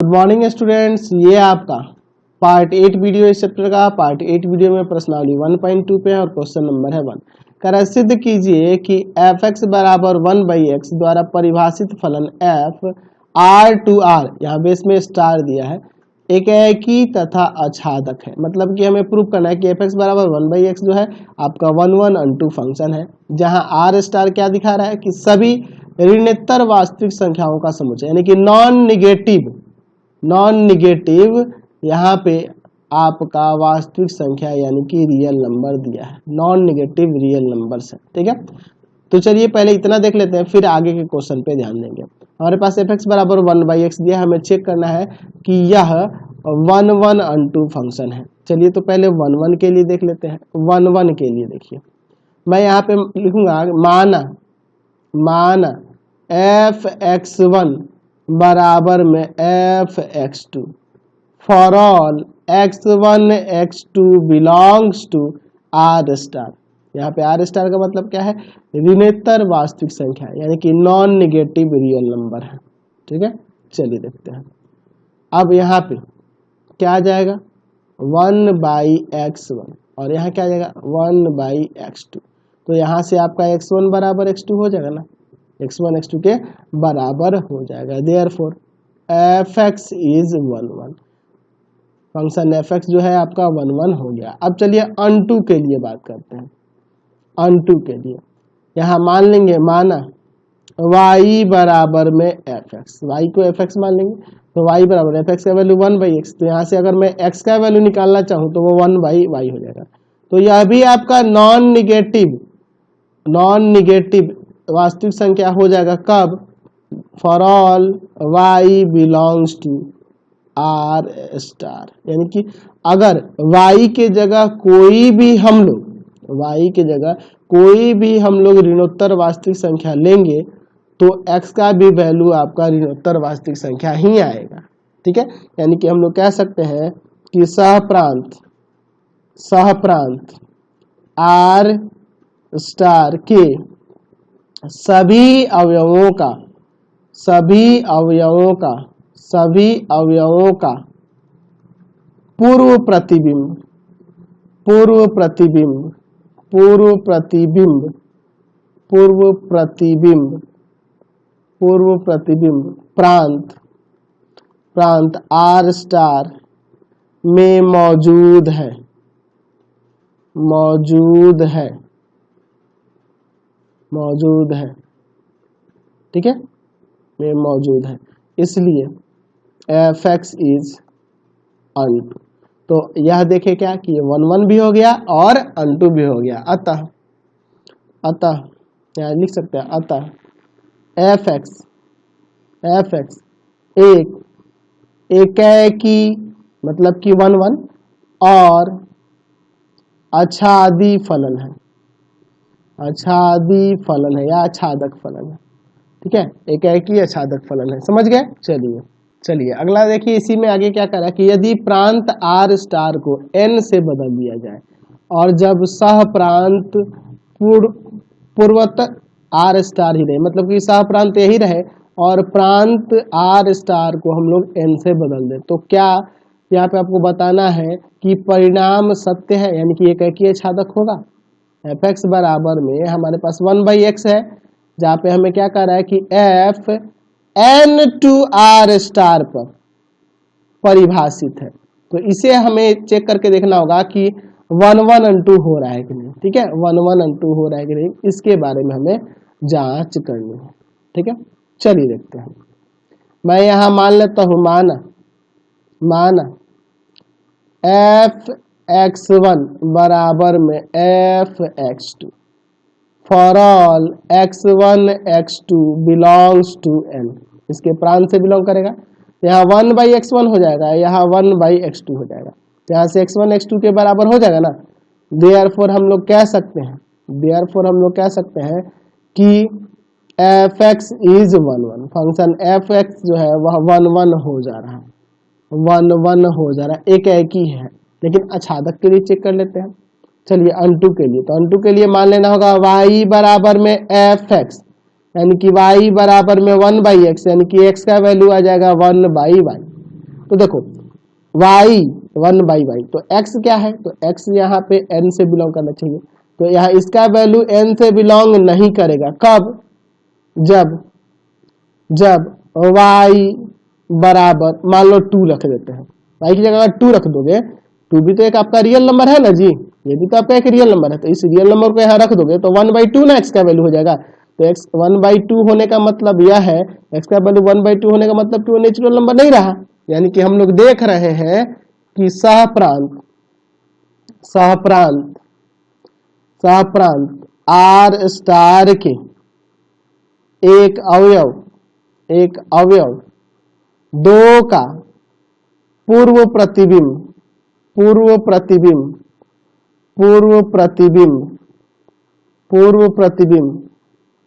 Good morning students, ये आपका part 8 video इस चैप्टर का। पार्ट 8 वीडियो में प्रश्नावली 1.2 पे है और क्वेश्चन नंबर है 1। करा सिद्ध कीजिए कि एफ एक्स बराबर 1/x द्वारा परिभाषित फलन एफ आर टू आर, यहाँ बेस में स्टार दिया है, एक एकी तथा अछादक है। मतलब कि हमें प्रूव करना है कि एफ एक्स बराबर 1/x जो है आपका 1 फंक्शन है, जहाँ आर स्टार क्या दिखा रहा है कि सभी ऋणोत्तर वास्तविक संख्याओं का समुच्चय, यानी कि नॉन निगेटिव यहाँ पे आपका वास्तविक संख्या यानी कि रियल नंबर दिया है, नॉन निगेटिव रियल नंबर्स है। ठीक है, तो चलिए पहले इतना देख लेते हैं, फिर आगे के क्वेश्चन पे ध्यान देंगे। हमारे पास एफ एक्स बराबर 1/x दिया, हमें चेक करना है कि यह 1 फंक्शन है। चलिए तो पहले 1 के लिए देख लेते हैं। 1 के लिए देखिए, मैं यहाँ पे लिखूंगा माना f(x1) बराबर में f(x2) for all x1 x2 belongs to R star. यहाँ पे आर स्टार का मतलब क्या है? ऋणोत्तर वास्तविक संख्या, यानी कि नॉन निगेटिव रियल नंबर है। ठीक है, चलिए देखते हैं। अब यहाँ पे क्या आ जाएगा? 1/x1 और यहाँ क्या आ जाएगा? 1/x2। तो यहाँ से आपका x1 बराबर x2 हो जाएगा ना, x1 x2 के बराबर हो जाएगा। Therefore f(x) is 1 function f(x) जो है आपका 1 हो गया। अब चलिए अनटू के लिए बात करते हैं। अनटू के लिए यहाँ मान लेंगे, माना y बराबर में f(x), y को f(x) मान लेंगे, तो y बराबर f(x) का वैल्यू 1/x। तो यहाँ से अगर मैं x का वैल्यू निकालना चाहूँ तो वो 1/y हो जाएगा। तो यह भी आपका नॉन निगेटिव वास्तविक संख्या हो जाएगा। कब? For all y belongs to R star, यानी कि अगर y के जगह कोई भी हम लोग ऋणोत्तर वास्तविक संख्या लेंगे तो x का भी वैल्यू आपका ऋणोत्तर वास्तविक संख्या ही आएगा। ठीक है, यानी कि हम लोग कह सकते हैं कि सहप्रांत आर स्टार के सभी अवयवों का पूर्व प्रतिबिंब प्रांत आर स्टार में मौजूद है। ठीक है, में मौजूद है, इसलिए f(x) इज अनटू। तो यह देखे क्या कि 1 भी हो गया और अनटू भी हो गया। अतः यहाँ लिख सकते हैं, अतः f(x) एक एकेकी मतलब कि 1 और अछादी फलन है या अछादक फलन है। ठीक है, एकेकी अछादक फलन है। समझ गए? चलिए अगला देखिए। इसी में आगे क्या करा कि यदि प्रांत आर स्टार को n से बदल दिया जाए और जब सह प्रांत पूर्वत आर स्टार ही रहे, मतलब कि सह प्रांत यही रहे और प्रांत आर स्टार को हम लोग n से बदल दें, तो क्या यहाँ पे आपको बताना है कि परिणाम सत्य है, यानी कि एकेकी अछादक होगा। f(x) बराबर में हमारे पास 1/x है, जहाँ पे हमें क्या कर रहा है कि f n to R star पर परिभाषित है। तो इसे हमें चेक करके देखना होगा कि 1 हो रहा है कि नहीं। ठीक है, 1 हो रहा है कि नहीं, इसके बारे में हमें जांच करनी है। ठीक है, चलिए देखते हैं। मैं यहाँ मान लेता हूँ, माना f(x1) बराबर में f(x2) for all x1 x2 belongs to n। इसके प्रांत से बिलोंग करेगा, यहाँ 1/x1 हो जाएगा, यहाँ 1/x2 हो जाएगा, यहाँ से x1 x2 के बराबर हो जाएगा ना। देयरफॉर हम लोग कह सकते हैं कि f(x) इज 1 फंक्शन f(x) जो है वह 1 हो जा रहा है, एकेकी है। लेकिन अछादक के लिए चेक कर लेते हैं। चलिए अनटू के लिए, तो अनटू के लिए मान लेना होगा y बराबर में f(x), यानी कि y बराबर में 1/x, यानी कि x का वैल्यू आ जाएगा 1/y। तो देखो y 1/y, तो x क्या है, तो x यहाँ पे n से बिलोंग करना चाहिए, तो यहाँ इसका वैल्यू n से बिलोंग नहीं करेगा। कब, जब y बराबर मान लो 2 रख देते हैं, y की जगह अगर 2 रख दोगे, 2 भी तो एक आपका रियल नंबर है ना जी, ये भी तो आपका एक रियल नंबर है, तो इस रियल नंबर को यहाँ रख दोगे तो 1/2 ना x का वैल्यू हो जाएगा। तो x 1/2 होने का मतलब यह है, x का वैल्यू 1/2 होने का मतलब 2 नेचुरल नंबर नहीं रहा, यानी कि हम लोग देख रहे हैं कि सहप्रांत आर स्टार के एक अवयव 2 का पूर्व प्रतिबिंब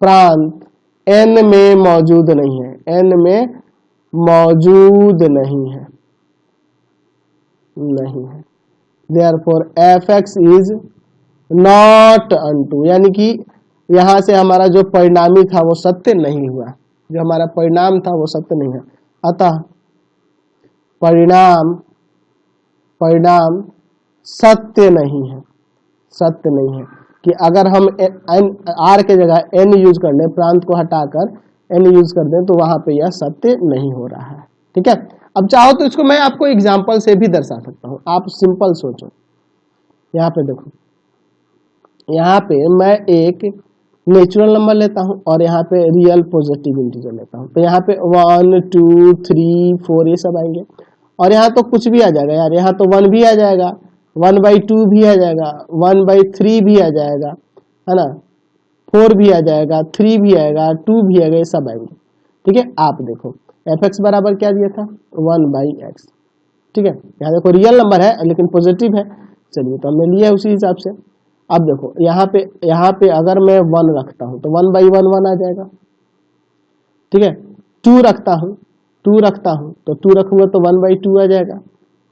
प्रांत n में मौजूद नहीं है, Therefore fx is not unto, यानी कि यहां से हमारा जो परिणामी था वो सत्य नहीं हुआ, जो हमारा परिणाम था वो सत्य नहीं है। अतः परिणाम सत्य नहीं है कि अगर हम r के जगह n यूज कर लें, प्रांत को हटाकर n यूज कर दें, तो वहां पे यह सत्य नहीं हो रहा है। ठीक है, अब चाहो तो इसको मैं आपको एग्जाम्पल से भी दर्शा सकता हूं। आप सिंपल सोचो, यहाँ पे देखो, यहाँ पे मैं एक नेचुरल नंबर लेता हूं और यहाँ पे रियल पॉजिटिव इंटीजर लेता हूं, तो यहाँ पे 1 2 3 4 ये सब आएंगे, और यहाँ तो कुछ भी आ जाएगा यार, यहाँ तो 1 भी आ जाएगा, 1/2 भी आ जाएगा, 1/3 भी आ जाएगा, है ना, 4 भी आ जाएगा, 3 भी आएगा, 2 भी आएगा, ये सब आएंगे। ठीक है, आप देखो fx बराबर क्या दिया था, 1/x। ठीक है, यहाँ देखो रियल नंबर है लेकिन पॉजिटिव है, चलिए तो हमने लिया उसी हिसाब से। अब देखो यहाँ पे अगर मैं 1 रखता हूँ तो 1/1 1 आ जाएगा। ठीक है, 2 रखता हूँ तो 2 रखूंगा तो 1/2 आ जाएगा,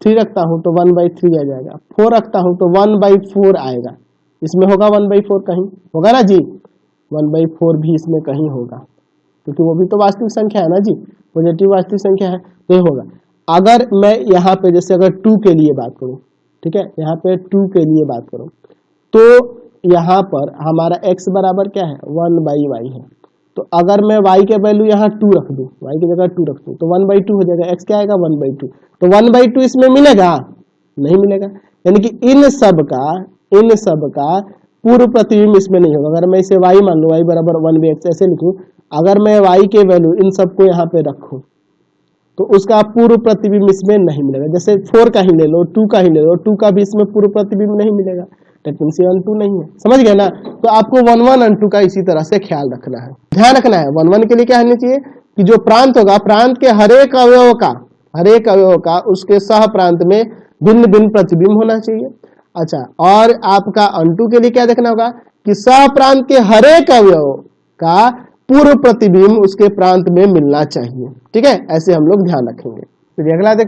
3 रखता हूँ तो 1/3 आ जाएगा, 4 रखता हूँ तो 1/4 आएगा। इसमें होगा 1/4 कहीं होगा ना जी, 1/4 भी इसमें कहीं होगा, क्योंकि वो भी तो वास्तविक संख्या है ना जी, पॉजिटिव वास्तविक संख्या है, तो ये होगा। अगर मैं यहाँ पे जैसे अगर 2 के लिए बात करूँ, ठीक है, यहाँ पे 2 के लिए बात करूँ, तो यहाँ पर हमारा x बराबर क्या है, 1/y है, तो अगर मैं y के वैल्यू यहाँ 2 रख दूँ, y की जगह 2 रख दूँ, तो 1/2 हो जाएगा, x क्या आएगा 1/2, तो 1/2 इसमें मिलेगा नहीं मिलेगा, यानी कि इन सब का पूर्व प्रतिबिंब इसमें नहीं होगा। अगर मैं इसे y मान लूँ, y बराबर 1/x ऐसे लिखूँ, अगर मैं y के वैल्यू इन सबको यहाँ पे रखूँ तो उसका पूर्व प्रतिबिंब इसमें नहीं मिलेगा। जैसे 4 का ही ले लो, 2 का ही ले लो, 2 का भी इसमें पूर्व प्रतिबिंब नहीं मिलेगा, डेट मींस 1 2 नहीं है, समझ गए ना। तो आपको 1 1 और 2 का इसी तरह से ख्याल रखना है, ध्यान रखना है। 1 1 के लिए क्या होना चाहिए कि जो प्रांत होगा, प्रांत के हर एक अवयव का उसके सह प्रांत में भिन्न भिन्न प्रतिबिंब होना चाहिए। अच्छा, और आपका अंटू के लिए क्या देखना होगा कि सह प्रांत के हर एक अवयव का पूर्व प्रतिबिंब उसके प्रांत में मिलना चाहिए। ठीक है, ऐसे हम लोग ध्यान रखेंगे। तो अगला